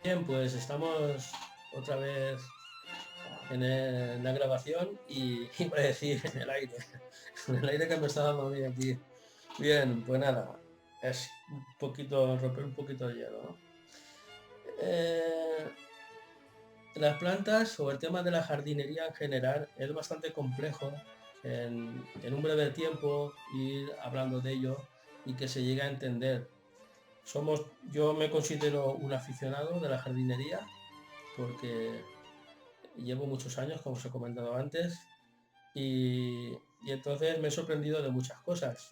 Bien, pues estamos otra vez en la grabación y iba a decir en el aire, en el aire que me está dando a mí aquí. Bien, pues nada, es un poquito, romper un poquito de hielo, ¿no? Eh, las plantas o el tema de la jardinería en general es bastante complejo en un breve tiempo ir hablando de ello y que se llegue a entender. Yo me considero un aficionado de la jardinería porque llevo muchos años, como os he comentado antes, y entonces me he sorprendido de muchas cosas.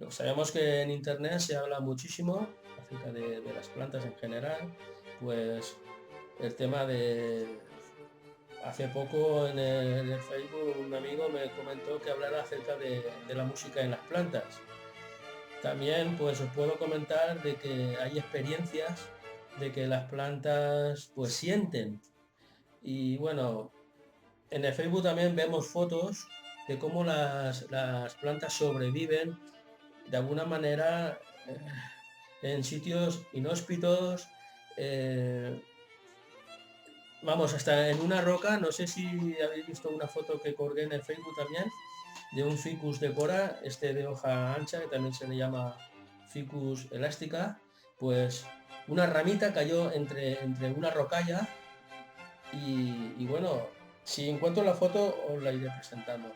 Sabemos que en Internet se habla muchísimo acerca de las plantas en general, pues el tema de... Hace poco en el Facebook un amigo me comentó que hablara acerca de la música en las plantas. También pues os puedo comentar de que hay experiencias de que las plantas pues sienten. Y bueno, en el Facebook también vemos fotos de cómo las plantas sobreviven de alguna manera en sitios inhóspitos. eh, Vamos, hasta en una roca, no sé si habéis visto una foto que colgué en el Facebook también, de un ficus decora, este de hoja ancha, que también se le llama ficus elástica, pues una ramita cayó entre una rocalla y bueno, si encuentro la foto os la iré presentando.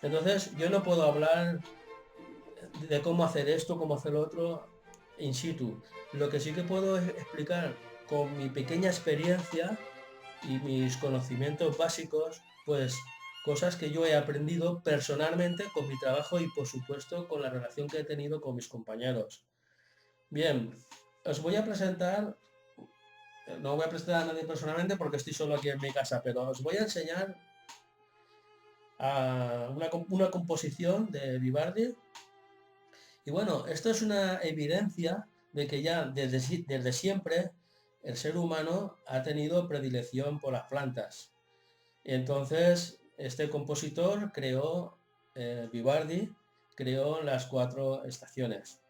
Entonces, yo no puedo hablar de cómo hacer esto, cómo hacer lo otro in situ. Lo que sí que puedo es explicar con mi pequeña experiencia y mis conocimientos básicos, pues cosas que yo he aprendido personalmente con mi trabajo y por supuesto con la relación que he tenido con mis compañeros. Bien, os voy a presentar, no voy a presentar a nadie personalmente porque estoy solo aquí en mi casa, pero os voy a enseñar a una composición de Vivaldi. Y bueno, esto es una evidencia de que ya desde siempre el ser humano ha tenido predilección por las plantas. Y entonces este compositor creó, Vivaldi, creó las cuatro estaciones.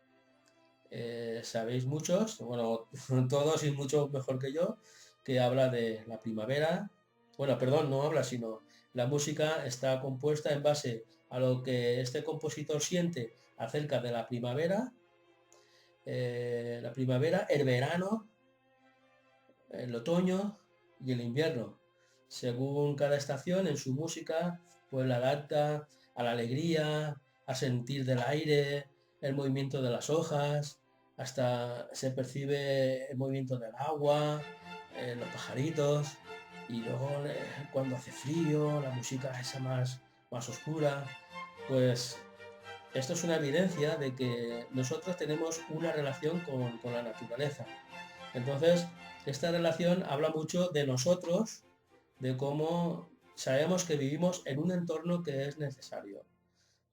Sabéis muchos, bueno, todos y mucho mejor que yo, que habla de la primavera. Bueno, perdón, no habla, sino la música está compuesta en base a lo que este compositor siente acerca de la primavera, el verano, el otoño y el invierno. Según cada estación en su música, pues la adapta a la alegría, a sentir del aire, el movimiento de las hojas, hasta se percibe el movimiento del agua, los pajaritos, y luego cuando hace frío, la música esa más oscura, pues esto es una evidencia de que nosotros tenemos una relación con la naturaleza. Entonces, esta relación habla mucho de nosotros, de cómo sabemos que vivimos en un entorno que es necesario.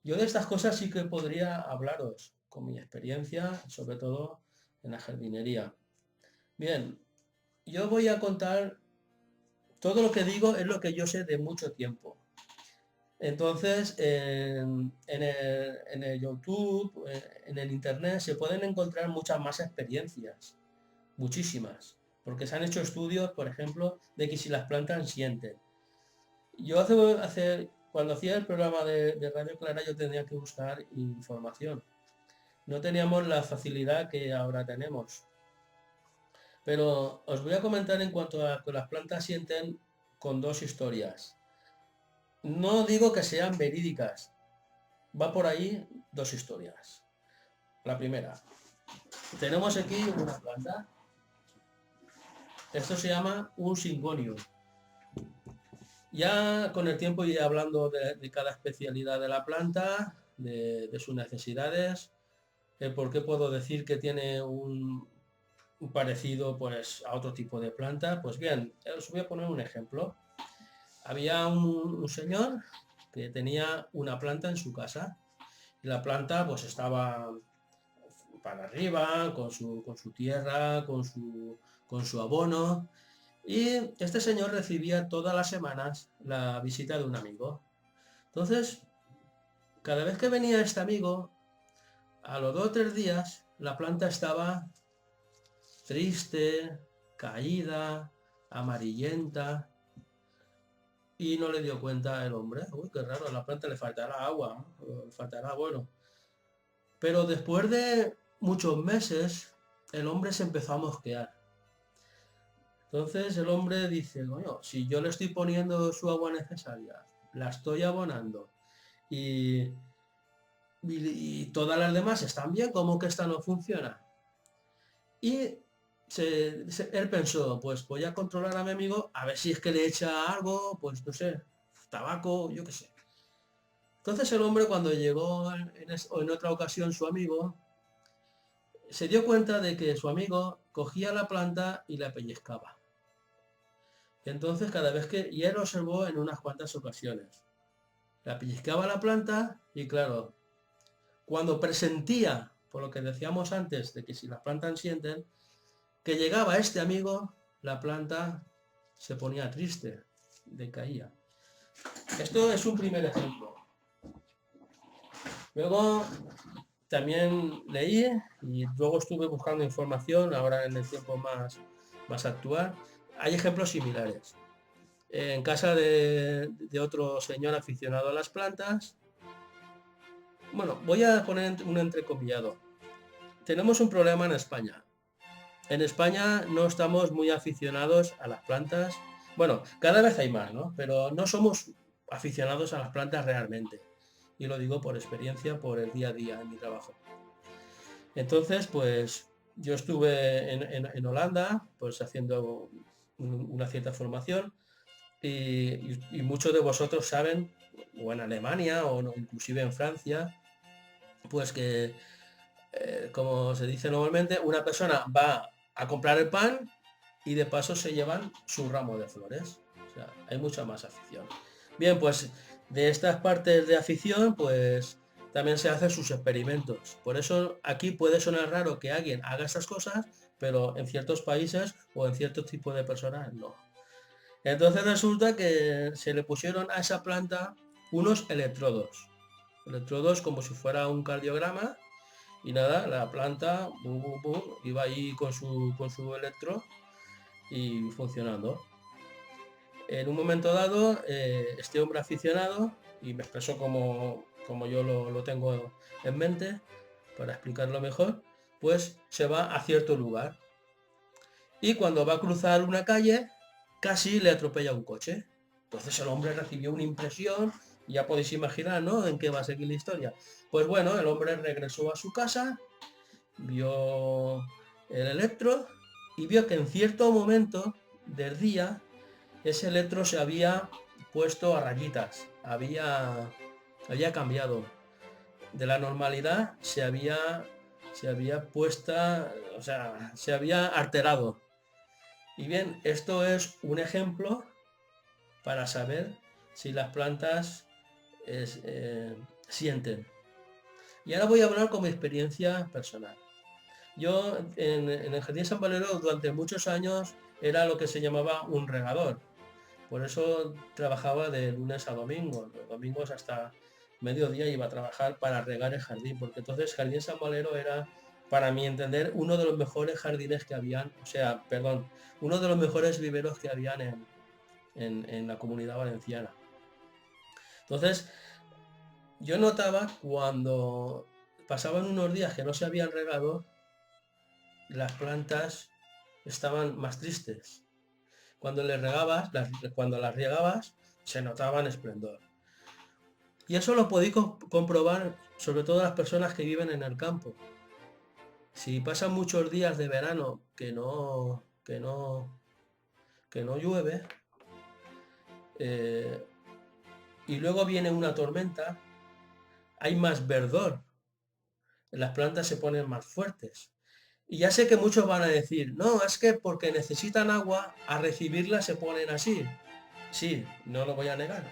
Yo de estas cosas sí que podría hablaros con mi experiencia, sobre todo en la jardinería. Bien, yo voy a contar, todo lo que digo es lo que yo sé de mucho tiempo. Entonces, en el YouTube, en el Internet, se pueden encontrar muchas más experiencias, muchísimas, porque se han hecho estudios, por ejemplo, de que si las plantas sienten. Yo cuando hacía el programa de Radio Clara, yo tenía que buscar información. No teníamos la facilidad que ahora tenemos. Pero os voy a comentar en cuanto a que las plantas sienten con dos historias. No digo que sean verídicas, va por ahí dos historias. La primera, tenemos aquí una planta, esto se llama un Syngonium. Ya con el tiempo iré hablando de cada especialidad de la planta, de sus necesidades, el por qué puedo decir que tiene un parecido pues, a otro tipo de planta. Pues bien, os voy a poner un ejemplo. Había un señor que tenía una planta en su casa y la planta pues estaba para arriba, con su tierra, con su abono. Y este señor recibía todas las semanas la visita de un amigo. Entonces, cada vez que venía este amigo, a los 2 o 3 días, la planta estaba triste, caída, amarillenta, y no le dio cuenta el hombre. Uy, qué raro, a la planta le faltará agua, ¿no? Le faltará, bueno. Pero después de muchos meses, el hombre se empezó a mosquear. Entonces el hombre dice, bueno, si yo le estoy poniendo su agua necesaria, la estoy abonando y, y todas las demás están bien, ¿cómo que esta no funciona? Y él pensó, pues voy a controlar a mi amigo a ver si es que le echa algo, pues no sé, tabaco, yo qué sé. Entonces el hombre cuando llegó en otra ocasión su amigo, se dio cuenta de que su amigo cogía la planta y la pellizcaba. Entonces cada vez que, y él lo observó en unas cuantas ocasiones, la pellizcaba la planta y claro, cuando presentía, por lo que decíamos antes, de que si las plantas sienten, que llegaba este amigo, la planta se ponía triste, decaía. Esto es un primer ejemplo. Luego también leí y luego estuve buscando información, ahora en el tiempo más actual. Hay ejemplos similares. En casa de otro señor aficionado a las plantas, bueno, voy a poner un entrecomillado. Tenemos un problema en España. En España no estamos muy aficionados a las plantas. Bueno, cada vez hay más, ¿no? Pero no somos aficionados a las plantas realmente. Y lo digo por experiencia, por el día a día en mi trabajo. Entonces, pues yo estuve en Holanda, pues haciendo una cierta formación y muchos de vosotros saben, o en Alemania o inclusive en Francia, pues que, como se dice normalmente, una persona va a comprar el pan y de paso se llevan su ramo de flores. O sea, hay mucha más afición. Bien, pues de estas partes de afición, pues también se hacen sus experimentos. Por eso aquí puede sonar raro que alguien haga estas cosas, pero en ciertos países o en ciertos tipos de personas no. Entonces resulta que se le pusieron a esa planta unos electrodos. Electrodos como si fuera un cardiograma y nada, la planta iba ahí con su electro y funcionando. En un momento dado, este hombre aficionado, y me expreso como yo lo tengo en mente, para explicarlo mejor, pues se va a cierto lugar. Y cuando va a cruzar una calle, casi le atropella un coche. Entonces el hombre recibió una impresión, y ya podéis imaginar, ¿no?, en qué va a seguir la historia. Pues bueno, el hombre regresó a su casa, vio el electro y vio que en cierto momento del día ese electro se había puesto a rayitas, había cambiado. De la normalidad se había puesta, o sea, se había alterado. Y bien, esto es un ejemplo para saber si las plantas sienten. Y ahora voy a hablar con mi experiencia personal. Yo en el Jardín San Valero durante muchos años era lo que se llamaba un regador. Por eso trabajaba de lunes a domingo. Los domingos hasta mediodía iba a trabajar para regar el jardín, porque entonces Jardín San Valero era, para mi entender, uno de los mejores jardines que habían, o sea, perdón, uno de los mejores viveros que habían en la Comunidad Valenciana. Entonces, yo notaba cuando pasaban unos días que no se habían regado, las plantas estaban más tristes. Cuando cuando las regabas, se notaban esplendor. Y eso lo podéis comprobar sobre todo las personas que viven en el campo. Si pasan muchos días de verano que no llueve, eh, y luego viene una tormenta, hay más verdor, las plantas se ponen más fuertes. Y ya sé que muchos van a decir, no, es que porque necesitan agua, a recibirla se ponen así. Sí, no lo voy a negar.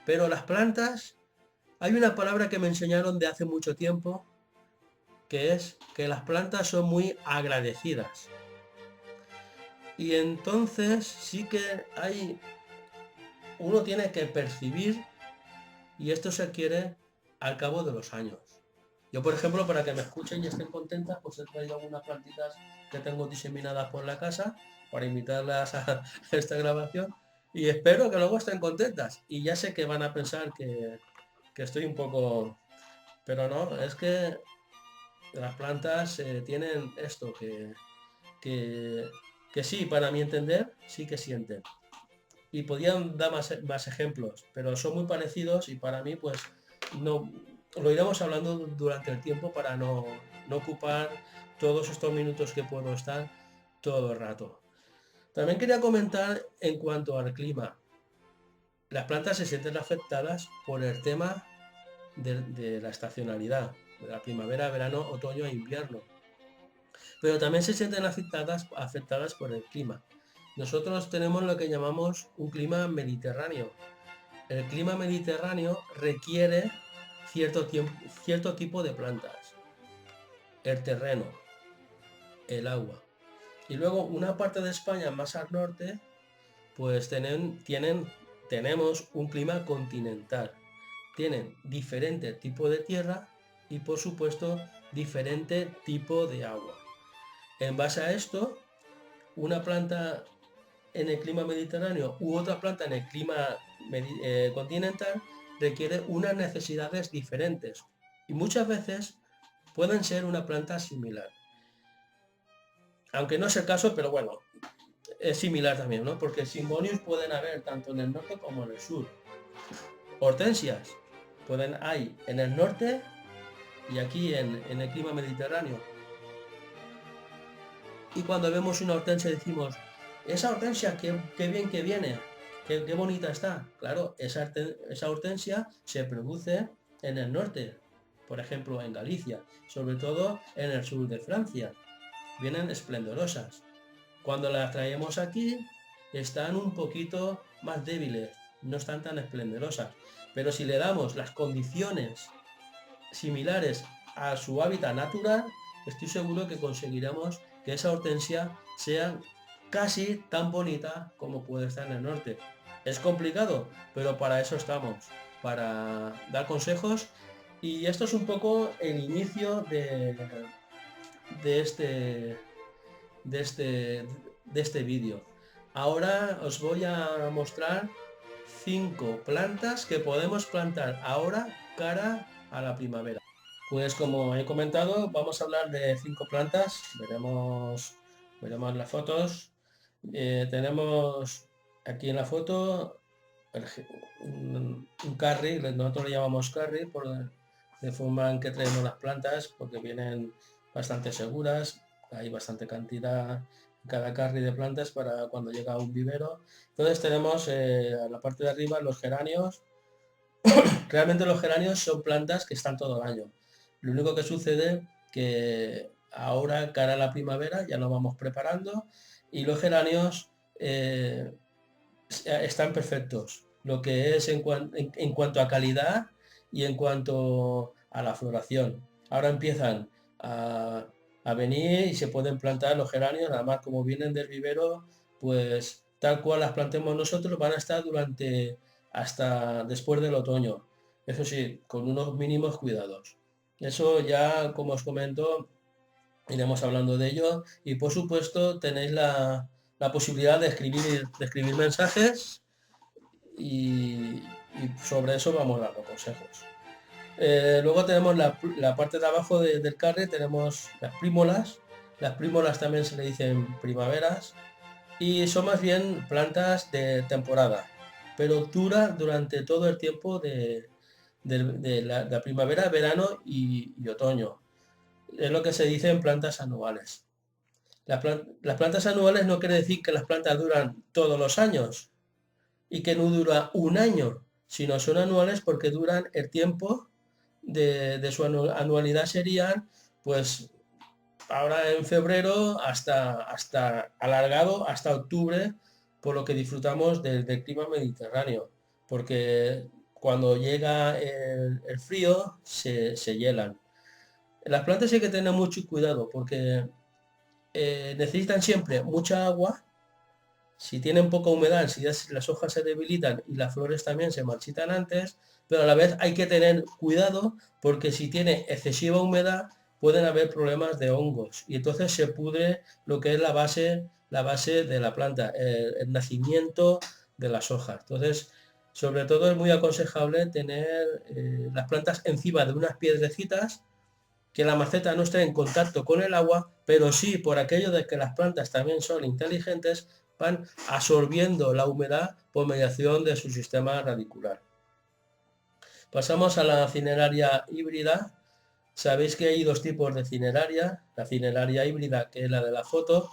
Pero las plantas, hay una palabra que me enseñaron de hace mucho tiempo, que es que las plantas son muy agradecidas. Y entonces sí que uno tiene que percibir, y esto se adquiere al cabo de los años. Yo, por ejemplo, para que me escuchen y estén contentas, pues he traído algunas plantitas que tengo diseminadas por la casa para invitarlas a esta grabación y espero que luego estén contentas. Y ya sé que van a pensar que estoy un poco... Pero no, es que las plantas tienen esto, que, que sí, para mi entender, sí que sienten. Y podían dar más ejemplos, pero son muy parecidos y para mí pues no lo iremos hablando durante el tiempo para no ocupar todos estos minutos que puedo estar todo el rato. También quería comentar en cuanto al clima. Las plantas se sienten afectadas por el tema de la estacionalidad, de la primavera, verano, otoño e invierno. Pero también se sienten afectadas por el clima. Nosotros tenemos lo que llamamos un clima mediterráneo. El clima mediterráneo requiere cierto tipo de plantas, el terreno, el agua. Y luego una parte de España más al norte, pues tenemos un clima continental. Tienen diferente tipo de tierra y por supuesto diferente tipo de agua. En base a esto, una planta en el clima mediterráneo u otra planta en el clima continental requiere unas necesidades diferentes y muchas veces pueden ser una planta similar. Aunque no es el caso, pero bueno, es similar también, ¿no? Porque Symbonius pueden haber tanto en el norte como en el sur. Hortensias hay en el norte y aquí en el clima mediterráneo. Y cuando vemos una hortensia decimos, esa hortensia, qué bien que viene, qué bonita está. Claro, esa hortensia se produce en el norte, por ejemplo en Galicia, sobre todo en el sur de Francia. Vienen esplendorosas. Cuando las traemos aquí, están un poquito más débiles, no están tan esplendorosas. Pero si le damos las condiciones similares a su hábitat natural, estoy seguro que conseguiremos que esa hortensia sea casi tan bonita como puede estar en el norte. Es complicado, pero para eso estamos, para dar consejos y esto es un poco el inicio de este vídeo. Ahora os voy a mostrar 5 plantas que podemos plantar ahora cara a la primavera. Pues como he comentado, vamos a hablar de 5 plantas, veremos las fotos. Tenemos aquí en la foto un carry, nosotros le llamamos carry, de forma en que traemos las plantas, porque vienen bastante seguras, hay bastante cantidad en cada carry de plantas para cuando llega a un vivero. Entonces tenemos a la parte de arriba los geranios. Realmente los geranios son plantas que están todo el año. Lo único que sucede que ahora, cara a la primavera, ya nos vamos preparando y los geranios están perfectos. Lo que es en cuanto a calidad y en cuanto a la floración. Ahora empiezan a venir y se pueden plantar los geranios, nada más como vienen del vivero, pues tal cual las plantemos nosotros, van a estar hasta después del otoño. Eso sí, con unos mínimos cuidados. Eso ya, como os comento, iremos hablando de ello. Y por supuesto tenéis la posibilidad de escribir mensajes y sobre eso vamos dando consejos. Luego tenemos la parte de abajo del carry, tenemos las prímolas. Las prímolas también se le dicen primaveras y son más bien plantas de temporada, pero dura durante todo el tiempo de la primavera, verano y otoño. Es lo que se dice en plantas anuales. Las plantas anuales no quiere decir que las plantas duran todos los años y que no dura un año, sino son anuales porque duran el tiempo de su anualidad serían, pues ahora en febrero hasta alargado hasta octubre, por lo que disfrutamos del clima mediterráneo, porque cuando llega el frío se hielan. Las plantas hay que tener mucho cuidado porque necesitan siempre mucha agua. Si tienen poca humedad, si las hojas se debilitan y las flores también se marchitan antes, pero a la vez hay que tener cuidado porque si tiene excesiva humedad, pueden haber problemas de hongos y entonces se pudre lo que es la base de la planta, el nacimiento de las hojas. Entonces, sobre todo es muy aconsejable tener las plantas encima de unas piedrecitas, que la maceta no esté en contacto con el agua, pero sí, por aquello de que las plantas también son inteligentes, van absorbiendo la humedad por mediación de su sistema radicular. Pasamos a la cineraria híbrida. Sabéis que hay dos tipos de cineraria. La cineraria híbrida, que es la de la foto,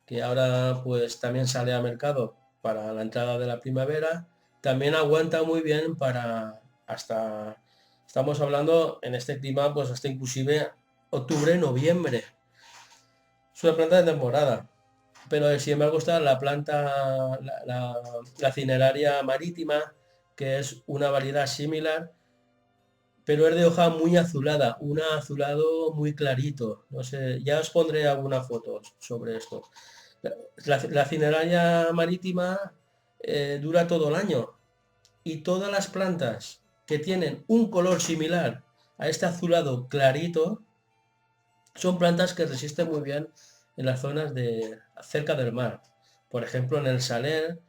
que ahora pues también sale a mercado para la entrada de la primavera. También aguanta muy bien para hasta, estamos hablando en este clima, pues hasta inclusive octubre, noviembre. Es una planta de temporada. Pero sin embargo está la planta, la cineraria marítima, que es una variedad similar, pero es de hoja muy azulada, un azulado muy clarito. No sé, ya os pondré alguna foto sobre esto. La cineraria marítima dura todo el año y todas las plantas que tienen un color similar a este azulado clarito son plantas que resisten muy bien en las zonas de cerca del mar. Por ejemplo, en el Saler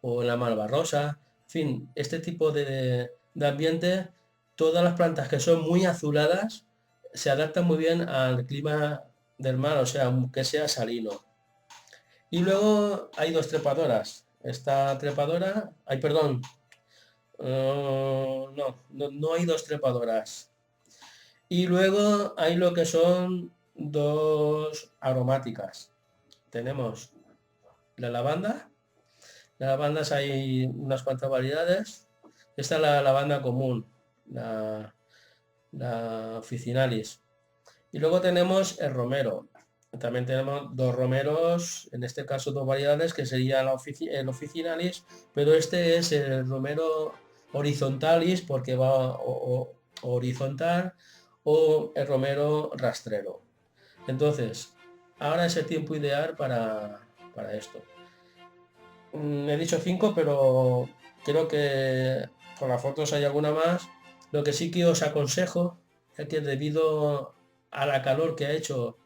o en la Malvarrosa. En fin, este tipo de ambiente, todas las plantas que son muy azuladas se adaptan muy bien al clima del mar, o sea, que sea salino. Y luego hay dos trepadoras. Esta trepadora, ay, perdón, no hay dos trepadoras. Y luego hay lo que son dos aromáticas. Tenemos la lavanda. De lavandas hay unas cuantas variedades. Esta es la lavanda común, la officinalis. Y luego tenemos el romero. También tenemos dos romeros, en este caso dos variedades, que sería el officinalis, pero este es el romero horizontalis porque va horizontal, o el romero rastrero. Entonces, ahora es el tiempo ideal para esto. He dicho 5, pero creo que con las fotos hay alguna más. Lo que sí que os aconsejo es que debido a la calor que ha hecho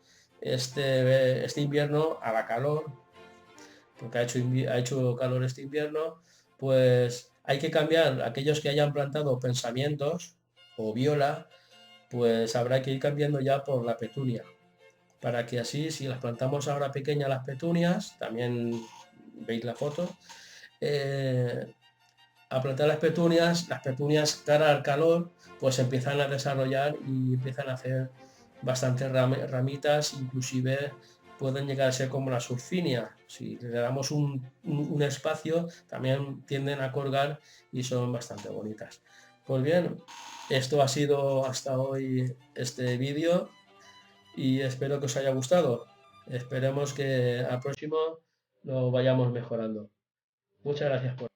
este invierno, a la calor, porque ha hecho calor este invierno, pues hay que cambiar aquellos que hayan plantado pensamientos o viola, pues habrá que ir cambiando ya por la petunia, para que así, si las plantamos ahora pequeñas las petunias, también veis la foto, eh, a plantar las petunias cara al calor, pues empiezan a desarrollar y empiezan a hacer bastantes ramitas, inclusive pueden llegar a ser como la surfinia. Si le damos un espacio, también tienden a colgar y son bastante bonitas. Pues bien, esto ha sido hasta hoy este vídeo y espero que os haya gustado. Esperemos que al próximo lo vayamos mejorando. Muchas gracias por